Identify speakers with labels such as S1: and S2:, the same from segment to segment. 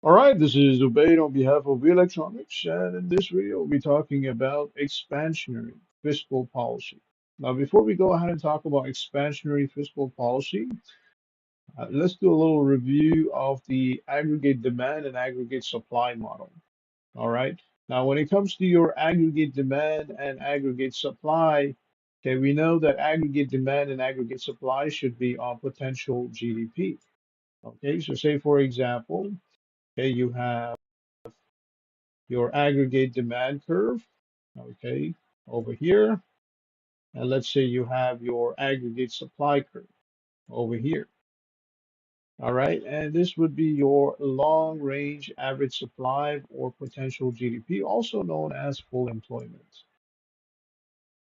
S1: All right, this is Ubaid on behalf of Electronics, and in this video, we'll be talking about expansionary fiscal policy. Now, before we go ahead and talk about expansionary fiscal policy, let's do a little review of the aggregate demand and aggregate supply model. All right. Now, when it comes to your aggregate demand and aggregate supply, okay, we know that aggregate demand and aggregate supply should be on potential GDP. Okay, so say for example, okay, you have your aggregate demand curve, okay, over here. And let's say you have your aggregate supply curve over here. All right, and this would be your long range average supply or potential GDP, also known as full employment.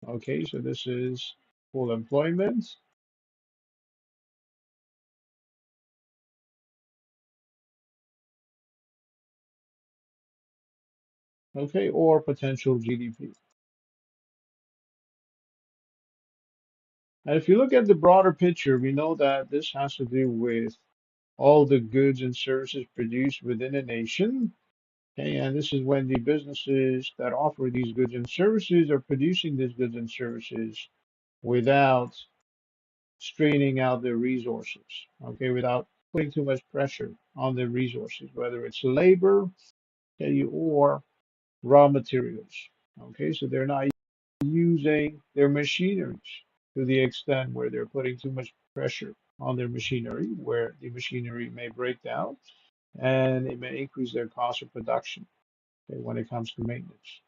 S1: Okay, so this is full employment, okay, or potential GDP. And if you look at the broader picture, we know that this has to do with all the goods and services produced within a nation. Okay, and this is when the businesses that offer these goods and services are producing these goods and services without straining out their resources, okay, without putting too much pressure on their resources, whether it's labor, okay, or raw materials. Okay, so they're not using their machineries to the extent where they're putting too much pressure on their machinery, where the machinery may break down and it may increase their cost of production, okay, when it comes to maintenance.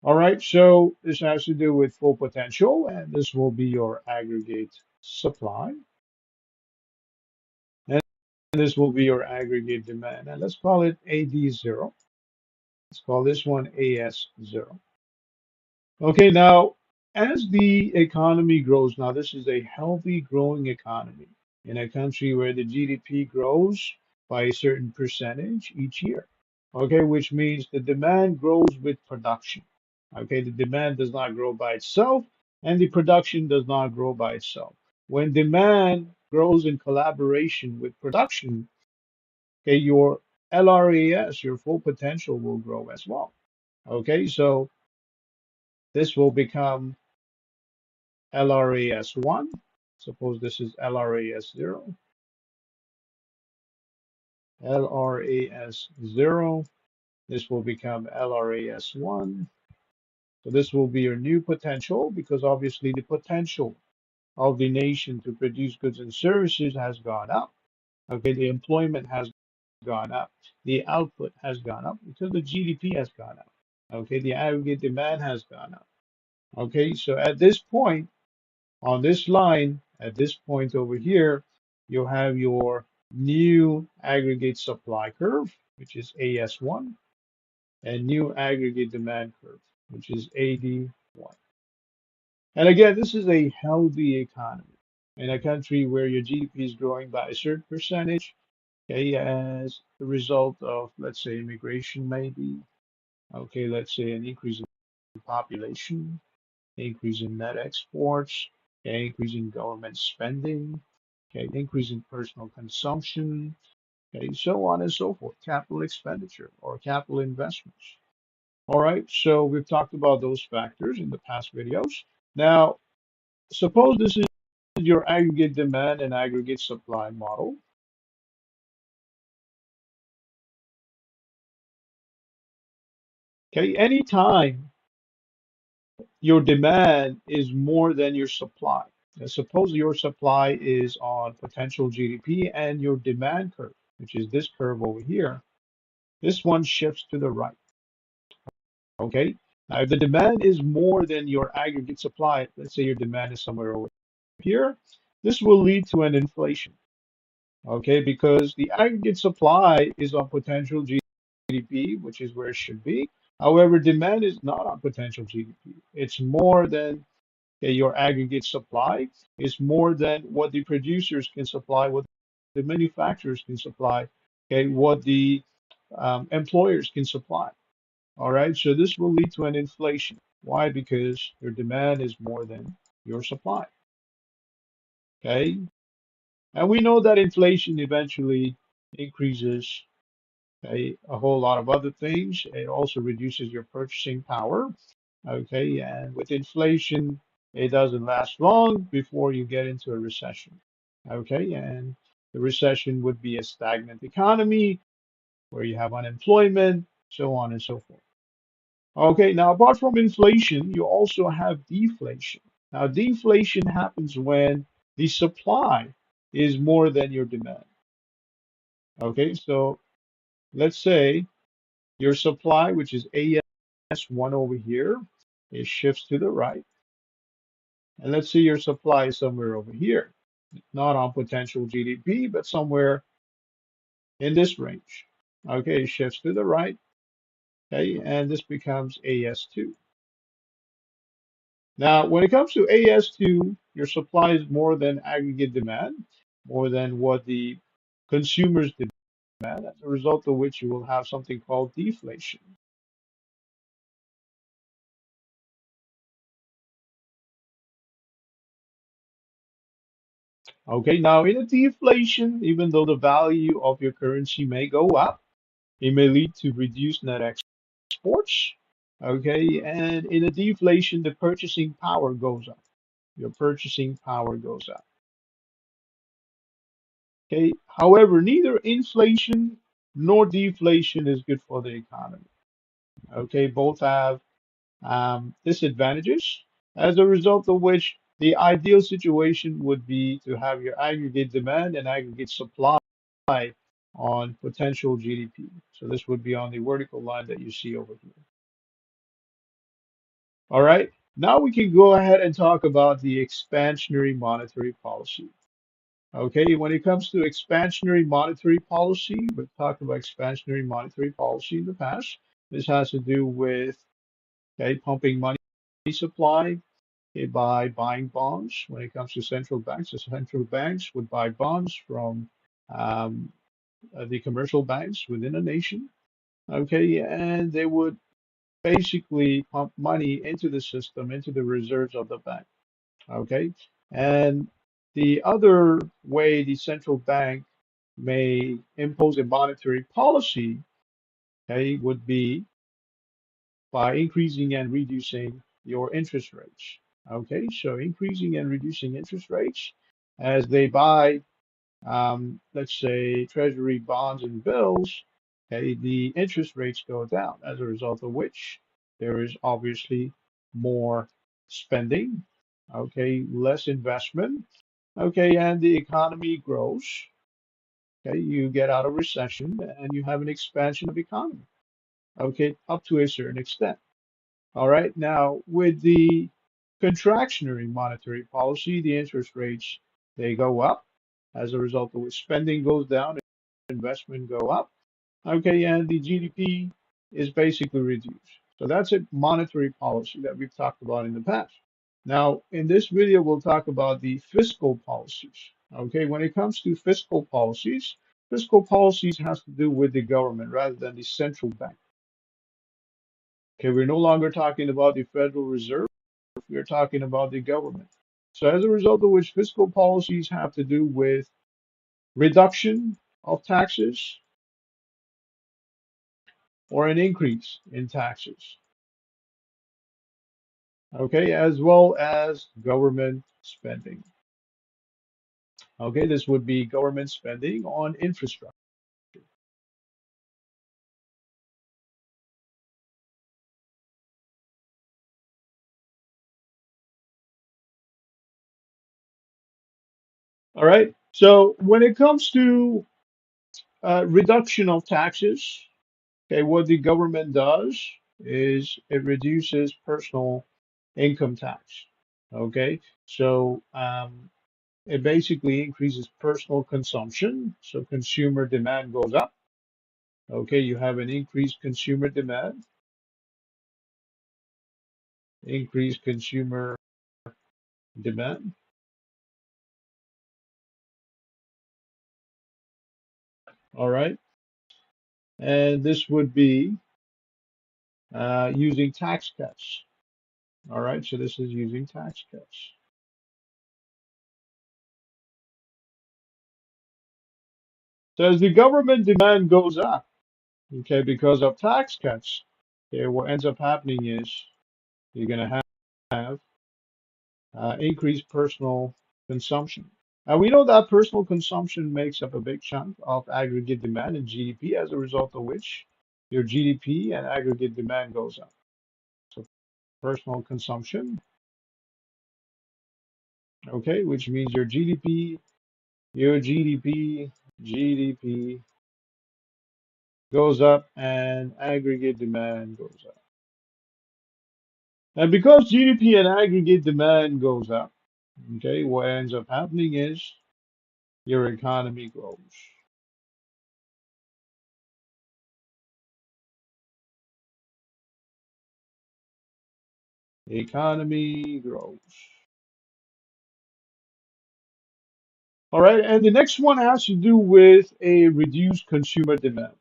S1: All right, so this has to do with full potential, and this will be your aggregate supply, and this will be your aggregate demand. And let's call it AD0. Let's call this one AS0. Okay, now as the economy grows, now this is a healthy growing economy in a country where the GDP grows by a certain percentage each year. Okay, which means the demand grows with production. Okay, the demand does not grow by itself, and the production does not grow by itself. When demand grows in collaboration with production, okay, your LRAS, your full potential, will grow as well. Okay, so this will become LRAS1. Suppose this is LRAS0, LRAS0. This will become LRAS1. So this will be your new potential because obviously the potential of the nation to produce goods and services has gone up. Okay, the employment has gone up. The output has gone up because the GDP has gone up. Okay, the aggregate demand has gone up. Okay, so at this point, on this line, at this point over here, you'll have your new aggregate supply curve, which is AS1, and new aggregate demand curve, which is AD1. And again, this is a healthy economy in a country where your GDP is growing by a certain percentage, okay, as a result of, let's say, immigration, maybe, okay, let's say an increase in population, increase in net exports, okay, increase in government spending, okay, increase in personal consumption, okay, so on and so forth, capital expenditure or capital investments. All right, so we've talked about those factors in the past videos. Now, suppose this is your aggregate demand and aggregate supply model. Okay, anytime your demand is more than your supply. Now, suppose your supply is on potential GDP and your demand curve, which is this curve over here, this one shifts to the right. Okay. Now, if the demand is more than your aggregate supply, let's say your demand is somewhere over here, this will lead to an inflation. Okay, because the aggregate supply is on potential GDP, which is where it should be. However, demand is not on potential GDP. It's more than, okay, your aggregate supply. It's more than what the producers can supply, what the manufacturers can supply, okay, what the employers can supply. All right, so this will lead to an inflation. Why? Because your demand is more than your supply. Okay, and we know that inflation eventually increases a whole lot of other things. It also reduces your purchasing power. Okay, and with inflation, it doesn't last long before you get into a recession. Okay, and the recession would be a stagnant economy where you have unemployment, so on and so forth. Okay, now apart from inflation, you also have deflation. Now, deflation happens when the supply is more than your demand. Okay, so let's say your supply, which is AS1 over here, it shifts to the right. And let's say your supply is somewhere over here, not on potential GDP, but somewhere in this range. Okay, it shifts to the right. Okay, and this becomes AS2. Now, when it comes to AS2, your supply is more than aggregate demand, more than what the consumers demand, as a result of which you will have something called deflation. Okay, now in a deflation, even though the value of your currency may go up, it may lead to reduced net exports. Okay, and in a deflation, the purchasing power goes up. Your purchasing power goes up. Okay, however, neither inflation nor deflation is good for the economy. Okay, both have disadvantages, as a result of which the ideal situation would be to have your aggregate demand and aggregate supply on potential GDP. So this would be on the vertical line that you see over here. All right, now we can go ahead and talk about the expansionary monetary policy. Okay, when it comes to expansionary monetary policy, we've talked about expansionary monetary policy in the past. This has to do with pumping money supply by buying bonds. When it comes to central banks, the central banks would buy bonds from um, the commercial banks within a nation. Okay, and they would basically pump money into the system, into the reserves of the bank. Okay, and the other way the central bank may impose a monetary policy, okay, would be by increasing and reducing your interest rates. Okay, so increasing and reducing interest rates as they buy, let's say, treasury bonds and bills, okay, the interest rates go down, as a result of which there is obviously more spending, okay, less investment, okay, and the economy grows. Okay, you get out of recession and you have an expansion of economy, okay, up to a certain extent. All right. Now, with the contractionary monetary policy, the interest rates they go up as a result of which spending goes down, investment go up. Okay, and the GDP is basically reduced. So that's a monetary policy that we've talked about in the past. Now, in this video, we'll talk about the fiscal policies. Okay, when it comes to fiscal policies has to do with the government rather than the central bank. Okay, we're no longer talking about the Federal Reserve, we're talking about the government. So as a result of which fiscal policies have to do with reduction of taxes or an increase in taxes. Okay, as well as government spending. Okay, this would be government spending on infrastructure. All right, so when it comes to reduction of taxes, okay, what the government does is it reduces personal income tax. Okay, so it basically increases personal consumption, so consumer demand goes up. Okay, you have an increased consumer demand, increased consumer demand. All right, and this would be using tax cuts. All right, so this is using tax cuts. So as the government demand goes up, Okay, because of tax cuts. Okay, what ends up happening is you're going to have increased personal consumption. And we know that personal consumption makes up a big chunk of aggregate demand and GDP, as a result of which your GDP and aggregate demand goes up. So personal consumption, okay, which means your GDP goes up and aggregate demand goes up. And because GDP and aggregate demand goes up, okay, what ends up happening is your economy grows. The economy grows. All right, and the next one has to do with a reduced consumer demand.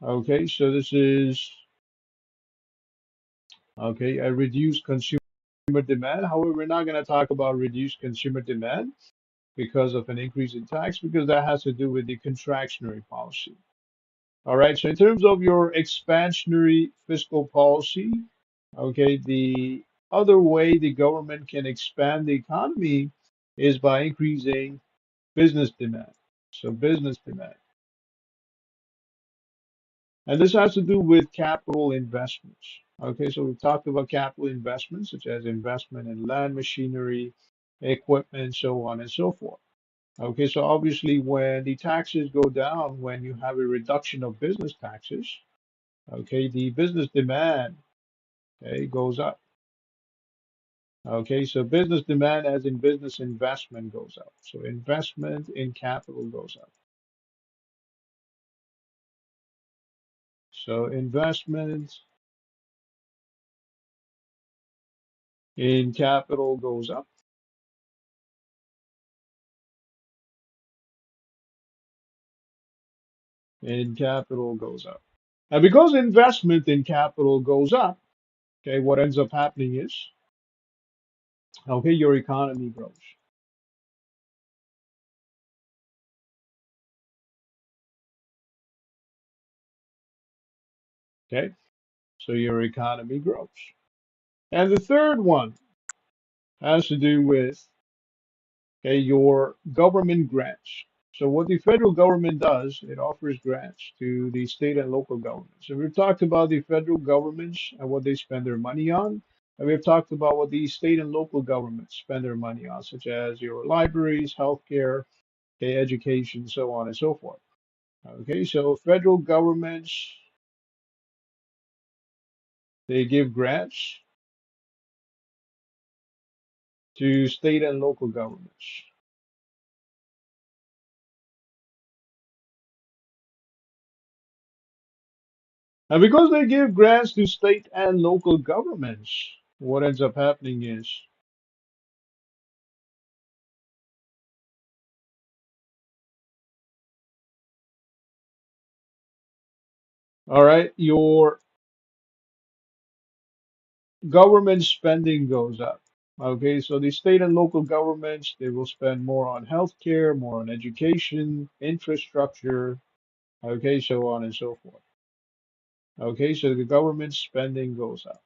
S1: Okay, so this is okay, a reduced consumer demand. However, we're not going to talk about reduced consumer demand because of an increase in tax, because that has to do with the contractionary policy. All right, so in terms of your expansionary fiscal policy, okay, the other way the government can expand the economy is by increasing business demand. So business demand. And this has to do with capital investments. Okay, so we've talked about capital investments, such as investment in land, machinery, equipment, so on and so forth. Okay, so obviously, when the taxes go down, when you have a reduction of business taxes, okay, the business demand, okay, goes up. Okay, so business demand, as in business investment, goes up. So investment in capital goes up. So investment in capital goes up. In capital goes up. And because investment in capital goes up, okay, what ends up happening is, okay, your economy grows. Okay, so your economy grows. And the third one has to do with, okay, your government grants. So what the federal government does, it offers grants to the state and local governments. So we've talked about the federal governments and what they spend their money on. And we've talked about what the state and local governments spend their money on, such as your libraries, healthcare, okay, education, so on and so forth. Okay, so federal governments, they give grants to state and local governments. And because they give grants to state and local governments, what ends up happening is, all right, your government spending goes up. Okay, so the state and local governments, they will spend more on healthcare, more on education, infrastructure, okay, so on and so forth. Okay, so the government spending goes up.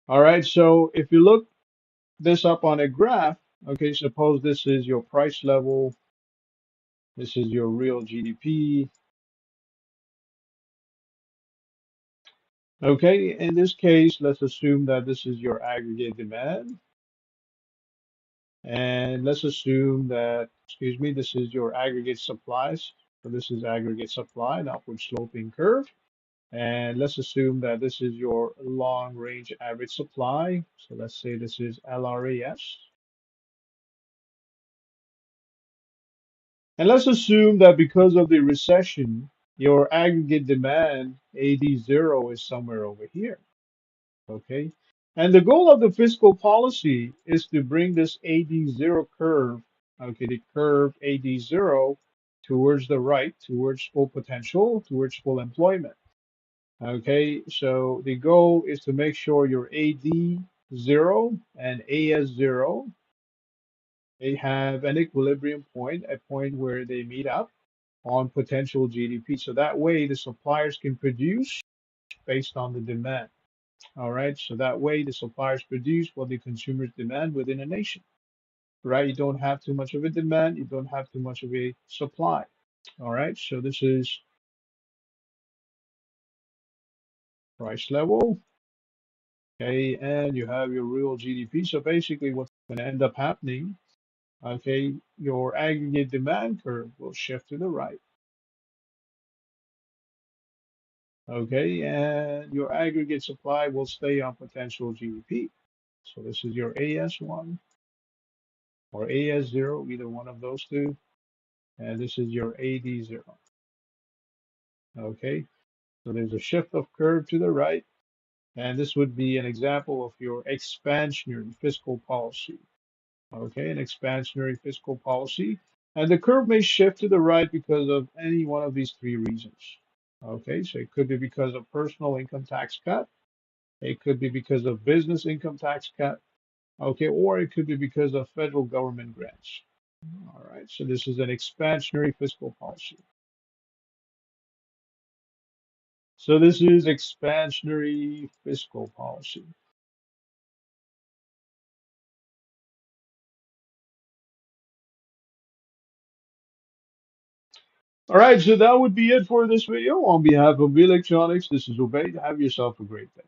S1: All right, so if you look this up on a graph, okay, suppose this is your price level, this is your real GDP. Okay, in this case, let's assume that this is your aggregate demand. And let's assume that, excuse me, this is your aggregate supplies. So this is aggregate supply, an upward sloping curve. And let's assume that this is your long range average supply. So let's say this is LRAS. And let's assume that because of the recession, your aggregate demand, AD0, is somewhere over here. Okay. And the goal of the fiscal policy is to bring this AD0 curve, okay, the curve AD0 towards the right, towards full potential, towards full employment. Okay. So the goal is to make sure your AD0 and AS0, They have an equilibrium point, a point where they meet up on potential GDP. So that way the suppliers can produce based on the demand. All right. So that way the suppliers produce what the consumers demand within a nation. Right. You don't have too much of a demand. You don't have too much of a supply. All right. So this is price level. Okay. And you have your real GDP. So basically what's going to end up happening, okay, your aggregate demand curve will shift to the right. Okay. And your aggregate supply will stay on potential GDP. So this is your AS1 or AS0, either one of those two. And this is your AD0. Okay. So there's a shift of curve to the right. And this would be an example of your expansionary fiscal policy. Okay, an expansionary fiscal policy. And the curve may shift to the right because of any one of these three reasons. Okay, so it could be because of personal income tax cut. It could be because of business income tax cut. Okay, or it could be because of federal government grants. All right, so this is an expansionary fiscal policy. So this is expansionary fiscal policy. All right, so that would be it for this video. On behalf of V Electronics, this is Obey. Have yourself a great day.